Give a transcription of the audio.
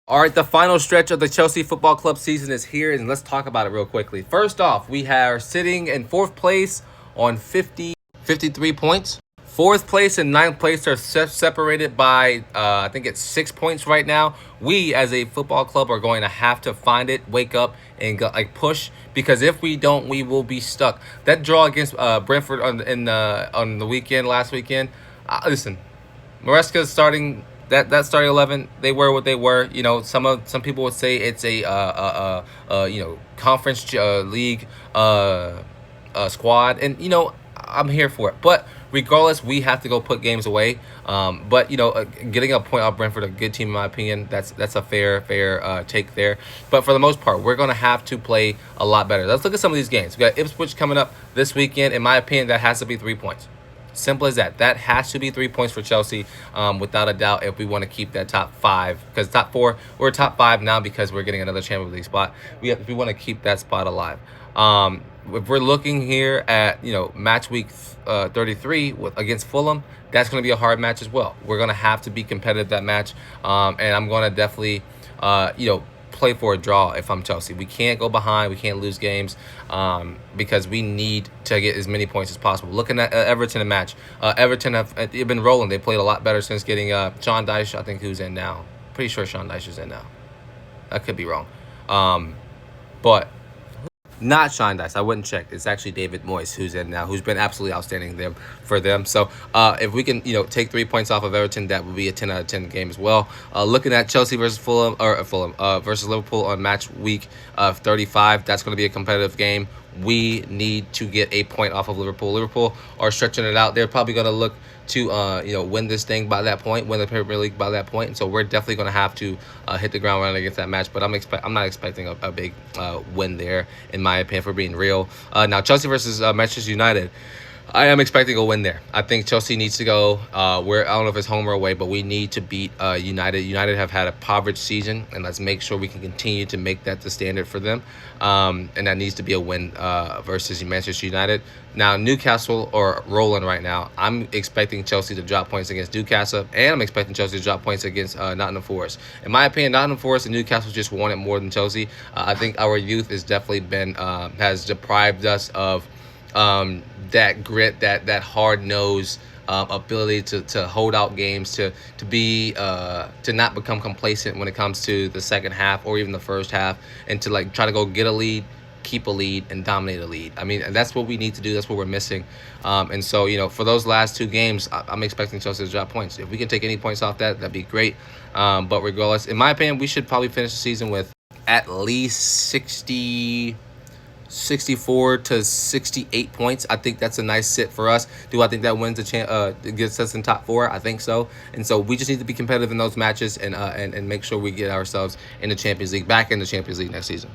All right, the final stretch of the Chelsea Football Club season is here, and let's talk about it real quickly. First off, we are sitting in fourth place on 53 points. Fourth place and ninth place are separated by, I think it's 6 points right now. We, as a football club, are going to have to find it, wake up, and go, push. Because if we don't, we will be stuck. That draw against Brentford on the weekend, last weekend. Listen, Maresca's starting. That starting 11, they were what they were. Some people would say it's a conference league squad, and I'm here for it. But regardless, we have to go put games away. But getting a point off Brentford, a good team in my opinion. That's a fair take there. But for the most part, we're gonna have to play a lot better. Let's look at some of these games. We got Ipswich coming up this weekend. In my opinion, that has to be 3 points. Simple as that. That has to be 3 points for Chelsea, without a doubt, if we want to keep that top five. Because top four, we're top five now because we're getting another Champions League spot. If we want to keep that spot alive. If we're looking here at match week 33 against Fulham, that's going to be a hard match as well. We're going to have to be competitive that match, and I'm going to definitely play for a draw if I'm Chelsea. We can't go behind. We can't lose games because we need to get as many points as possible. Looking at Everton in match, Everton they've been rolling. They played a lot better since getting Sean Dyche, I think, who's in now. Pretty sure Sean Dyche is in now. I could be wrong. But not Sean Dice. I wouldn't check. It's actually David Moyes who's in now, who's been absolutely outstanding for them. So if we can, take 3 points off of Everton, that would be a 10 out of 10 game as well. Looking at Chelsea versus Fulham versus Liverpool on match week 35, that's going to be a competitive game. We need to get a point off of Liverpool. Liverpool are stretching it out. They're probably going to look to win this thing by that point, win the Premier League by that point. And so we're definitely going to have to hit the ground running against that match. But I'm not expecting a big win there, in my opinion, for being real. Now Chelsea versus Manchester United. I am expecting a win there. I think Chelsea needs to go. I don't know if it's home or away, but we need to beat United. United have had a impoverished season, and let's make sure we can continue to make that the standard for them. And that needs to be a win versus Manchester United. Now, Newcastle are rolling right now. I'm expecting Chelsea to drop points against Newcastle, and I'm expecting Chelsea to drop points against Nottingham Forest. In my opinion, Nottingham Forest and Newcastle just want it more than Chelsea. I think our youth has definitely has deprived us of that grit, that hard nose ability to hold out games, to not become complacent when it comes to the second half or even the first half, and to try to go get a lead, keep a lead, and dominate a lead. I mean, that's what we need to do. That's what we're missing. And so for those last two games, I'm expecting Chelsea to drop points. If we can take any points off that'd be great. But regardless, in my opinion, we should probably finish the season with at least 64 to 68 points. I think that's a nice sit for us. Do I think that wins gets us in top four? I think so. And so we just need to be competitive in those matches and make sure we get ourselves in the Champions League, back in the Champions League next season.